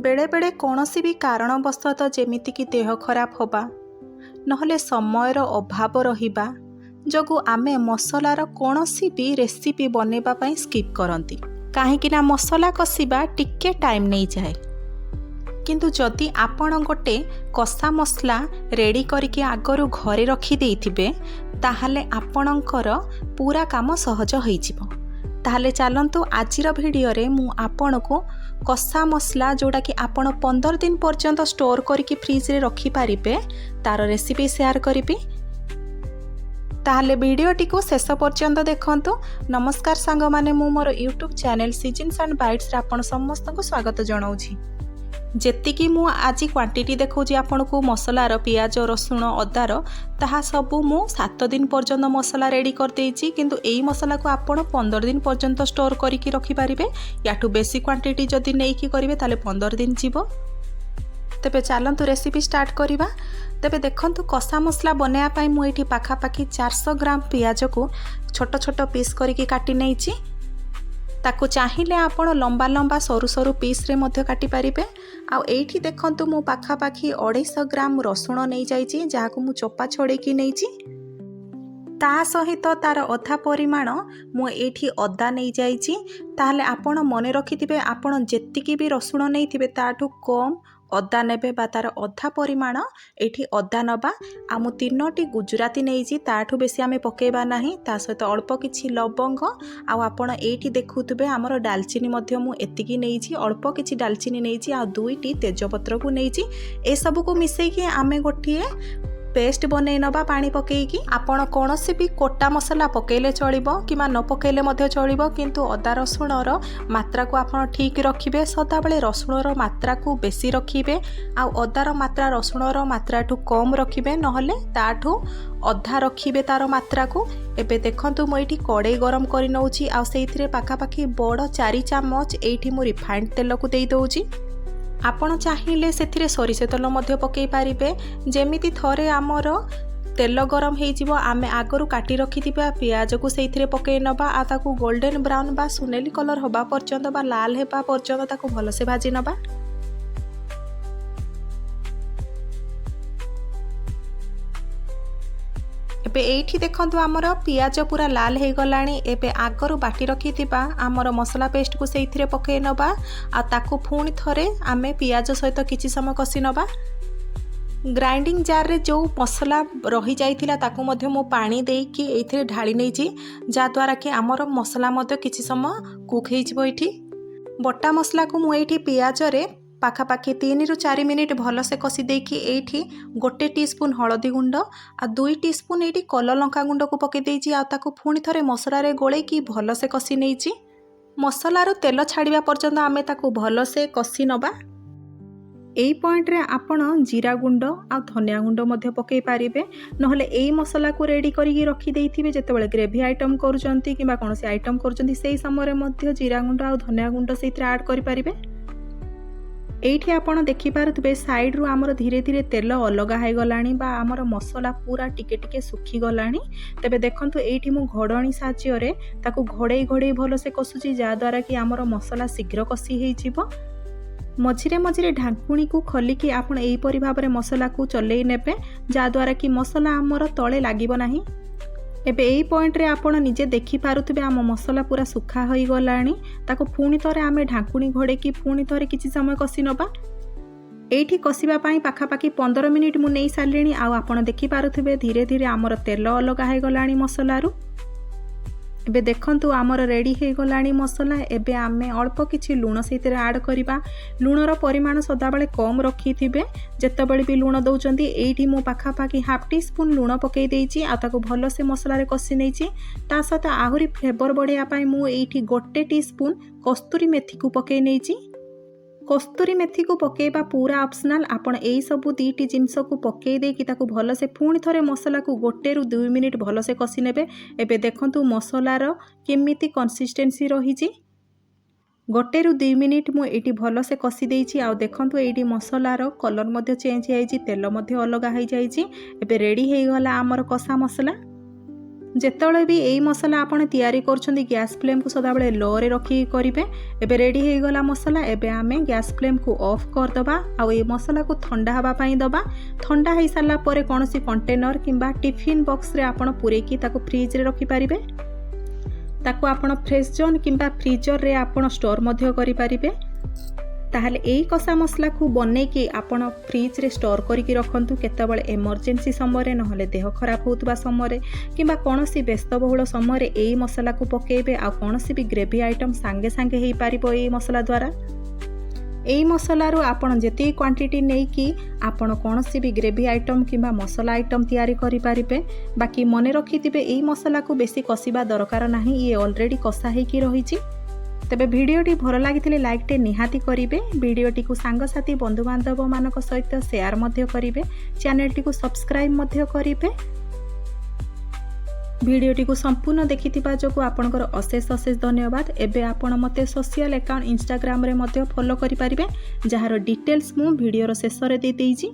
बेले बेले कौनसी भी कारणवशतः जेमितिकी देह खराब होबा नहले समयर अभाव रहिबा जोगु आमे मसलार कौनसी भी रेसिपी बनेबा पई स्किप करंती काहेकिना मसला कसिबा टिके टाइम नहीं जाए। किंतु जदि आपण गोटे कषा मसला रेडी करके आगरू घरे रखी देइथिबे ताहाले आपणकर पूरा काम सहज होइजिवो। ताहले चलतु आजिर भिडियो रे मु आपण को कषा मसला जोड़ा कि आपण 15 दिन पर्यंत स्टोर करके फ्रिज रे रखी पारिबे तार रेसिपी शेयर करिबी। ताहले वीडियोटी को शेष पर्यंत देखंतु। नमस्कार सांग माने मु मोर YouTube channel seasons and bites रे आपण समस्त को स्वागत जणाउछि। जेतिकी मु आज क्वांटिटी देखौछि आपण को मसलार पियाज रसुण अदार ताहा सबू मु 7 दिन पर्यंत मसला रेडी कर देइछि। किंतु एई मसला को आपण 15 दिन पर्यंत स्टोर करिकि रखि पारिबे। याठू बेसी क्वांटिटी जदि नेइकि करिवे ताले 15 दिन जीवो। तेबे चलंतु रेसिपी स्टार्ट करिबा। तेबे देखंतु कषा मसला बनाया पाई मु एठी पाखापाखी 400 ग्राम पियाज को छोट छोट पीस करिकि काटी नेइछि। ताकू चाहिए आपण लंबा लंबा सरू सरू पीस रे मध्य काटी पारिबे। आ एठी देखंतु मु पाखापाखी 250 ग्राम रसुण नहीं जाइछि जहाकू मु चोपा छोड़ेकी नेइछि। ता सहित तार अधा परिमाण मु एठी अदा नहीं जाइछि। ताहले आपण मने रखिथिबे आपण जेतिकी भी रसुण नैथिबे ताठू कम अदा नेबे बा तार अधा परिमाण एठी अदा नबा। आ मु 3टी गुजराती नेइछि ताठू बेसी आमे पकेबा नाही। ता सहित अल्प किछि लवंग आ आपण एठी देखुथबे हमर डालचीनी मध्य मु एतिकी नेइछि अल्प किछि डालचीनी नेइछि आ 2टी तेजपत्र को नेइछि। ए सब को मिसेकी आमे गोटिए पेस्ट बनै नबा पानी पकेकी। आपण कोनोसी भी कोटा मसला पकेले चलिबो किमा न पकेले मध्य चलिबो। किंतु अदा रसुणर मात्रा को आपण ठीक रखिबे। सदा बेले रसुणर मात्रा को बेसी रखिबे आ अदार मात्रा रसुणर मात्रा ठू कम रखिबे नहले ताठू अधा रखिबे तार मात्रा को। एबे देखंतु मु एठी कड़ाई गरम करि नउछि आ सेइथिरे पाखापाखी बड़ 4 चामच एठी मु रिफाइंड तेल को देई दउछि। आपण चाहिए से सरिष तेल मध्य पकई पारिबे। जेमिति थरे आमर तेल गरम हो आमे आगरू काटी रखिथिबा पियाज को सेइथिरे पकई नबा आ ताकू गोल्डन ब्राउन बा सुनेली कलर होबा पर्यंत बा लाल हेबा पर्यंत ताकू भलसे भाजी नबा। एबे एठी देखंतु आमर पियाज पूरा लाल हो गलानी। एबे आगरू बाटी रखिथिबा आमर मसला पेस्ट को सेइथिरे पकई नबा आ ताकू पुणी थरे आमे पियाज सहित किछि समय कसी नबा। ग्राइंडिंग जार रे जो मसला रही जाइथिला ताकू मध्य मो पानी देकी एथिरे ढाली नेछि जा द्वारा कि आमर मसला मध्य किछि समय कुक हेजिबो। एठी बटा मसला को मु एठी पियाज रे पाखापाखी 3 ରୁ 4 मिनिट भल से कसी देकी एठी 1 टीस्पून हलदी गुंड आ 2 टीस्पून एठी कलर लंका गुंड को पके देइछि आ ताकू पुणी थरे मसला रे गोळे की भल से कसी नेइछि। मसला रो तेल छाड़िबा पर्यंत आमे ताकू भल से कसी नबा। एई पॉइंट रे आपण जीरा गुंड आ धनिया गुंड मध्य पके पारिबे नहले एई मसला को रेडी करिकि रखी देइथिबे। जेतेबेले ग्रेवी आइटम करूचंती किबा कोनोसी आइटम करूचंती सेही समय रे मध्य जीरा गुंड आ धनिया गुंड सेइथरे ऐड करि पारिबे। एठी आपण देखि पारुथबे साइड रु हमर धीरे धीरे तेल अलगा है गलानी बा हमर मसला पूरा टिके टिके सुखी गलानी। तबे देखंतु एठी मु घोडणी साहाय्य रे ताकू घोड़े घोड़े भलो से कसुची जा द्वारा कि हमर मसला शीघ्र कसी हेइ जिवो। मझिरे मझिरे ढांकुणी को खोलिकी आपण एई परि भाबरे मसला को चलेई नेबे जा द्वारा कि मसला हमर तळे लागिबो नाही। एबे एई पॉइंट रे आपण निजे देखि पारुथबे आम मसला पूरा सुखा होई गलानी। ताको पुणी थरे आमे ढांकुणी घोड़े की पुणी थरे किछि समय कसी नबा। एठी कसिबा पाई पाखापाखी 15 मिनिट मु नेई सालेनी आ आपण देखि पारुथबे धीरे धीरे आमर तेल अलगा है गलानी मसलारू। एबे देखंतु आमर रेडी हे गलानी मसला। एबे आमे अल्प किछि लूण सेतिरे ऐड करिबा। लूणर परिमाण सदा बेले कम रखिथिबे। जेतेबेले भी लूण दउचंती एठी मो पाखापाखी हाफ टी स्पून लूण पकई देइछि आ ताको भलो से मसला रे कसी नेइछि। ता सहित आहुरी फ्लेवर बढ़िया पाई मु एठी 1 टीस्पून कस्तूरी मेथी को पकई नेइछि। कस्तूरी मेथी को पकेबा पूरा ऑप्शनल। आपण एई सबु 2टी जिंस को पकई दे कि ताकू भलो से पुणी थरे मसला को 1 ରୁ 2 मिनिट भलो से कसी नेबे। एबे देखंतु मसलार केमिति कंसिस्टेंसी रहिछि। 1 ରୁ 2 मिनिट मु एटी भलो से कसी देइछि आ देखंतु एटी मसलार कलर मध्य चेंज हेइछि तेल मध्य अलगा हेइ जाइछि। एबे रेडी हेइ गला हमर कषा मसला। ଯେତେବେଳେ ବି ଏଇ ମସଲା ଆପଣ ତିଆରି କରୁଛନ୍ତି ଗ୍ୟାସ୍ ଫ୍ଲେମ୍କୁ ସଦାବେଳେ ଲୋରେ ରଖିକି କରିବେ। ଏବେ ରେଡ଼ି ହେଇଗଲା ମସଲା। ଏବେ ଆମେ ଗ୍ୟାସ୍ ଫ୍ଲେମ୍କୁ ଅଫ୍ କରିଦେବା ଆଉ ଏଇ ମସଲାକୁ ଥଣ୍ଡା ହେବା ପାଇଁ ଦେବା। ଥଣ୍ଡା ହେଇସାରିଲା ପରେ କୌଣସି କଣ୍ଟେନର କିମ୍ବା ଟିଫିନ୍ ବକ୍ସରେ ଆପଣ ପୂରେଇକି ତାକୁ ଫ୍ରିଜ୍ରେ ରଖିପାରିବେ। ତାକୁ ଆପଣ ଫ୍ରେଶ୍ ଜୋନ୍ କିମ୍ବା ଫ୍ରିଜରରେ ଆପଣ ଷ୍ଟୋର୍ ମଧ୍ୟ କରିପାରିବେ। ତାହେଲେ ଏଇ କଷା ମସଲାକୁ ବନେଇକି ଆପଣ ଫ୍ରିଜ୍ରେ ଷ୍ଟୋର୍ କରିକି ରଖନ୍ତୁ। କେତେବେଳେ ଏମର୍ଜେନ୍ସି ସମୟରେ, ନହେଲେ ଦେହ ଖରାପ ହେଉଥିବା ସମୟରେ କିମ୍ବା କୌଣସି ବ୍ୟସ୍ତବହୁଳ ସମୟରେ ଏଇ ମସଲାକୁ ପକାଇବେ। ଆଉ କୌଣସି ବି ଗ୍ରେଭି ଆଇଟମ୍ ସାଙ୍ଗେ ସାଙ୍ଗେ ହେଇପାରିବ ଏଇ ମସଲା ଦ୍ୱାରା। ଏଇ ମସଲାରୁ ଆପଣ ଯେତିକି କ୍ୱାଣ୍ଟିଟି ନେଇକି ଆପଣ କୌଣସି ବି ଗ୍ରେଭି ଆଇଟମ୍ କିମ୍ବା ମସଲା ଆଇଟମ୍ ତିଆରି କରିପାରିବେ। ବାକି ମନେ ରଖିଥିବେ ଏଇ ମସଲାକୁ ବେଶୀ କଷିବା ଦରକାର ନାହିଁ, ଇଏ ଅଲରେଡ଼ି କଷା ହେଇକି ରହିଛି। ତେବେ ଭିଡ଼ିଓଟି ଭଲ ଲାଗିଥିଲେ ଲାଇକ୍ଟେ ନିହାତି କରିବେ। ଭିଡ଼ିଓଟିକୁ ସାଙ୍ଗସାଥି ବନ୍ଧୁବାନ୍ଧବମାନଙ୍କ ସହିତ ସେୟାର ମଧ୍ୟ କରିବେ। ଚ୍ୟାନେଲଟିକୁ ସବସ୍କ୍ରାଇବ୍ ମଧ୍ୟ କରିବେ। ଭିଡ଼ିଓଟିକୁ ସମ୍ପୂର୍ଣ୍ଣ ଦେଖିଥିବା ଯୋଗୁଁ ଆପଣଙ୍କର ଅଶେଷ ଧନ୍ୟବାଦ। ଏବେ ଆପଣ ମୋତେ ସୋସିଆଲ ଆକାଉଣ୍ଟ ଇନଷ୍ଟାଗ୍ରାମରେ ମଧ୍ୟ ଫଲୋ କରିପାରିବେ, ଯାହାର ଡିଟେଲ୍ସ ମୁଁ ଭିଡ଼ିଓର ଶେଷରେ ଦେଇଦେଇଛି।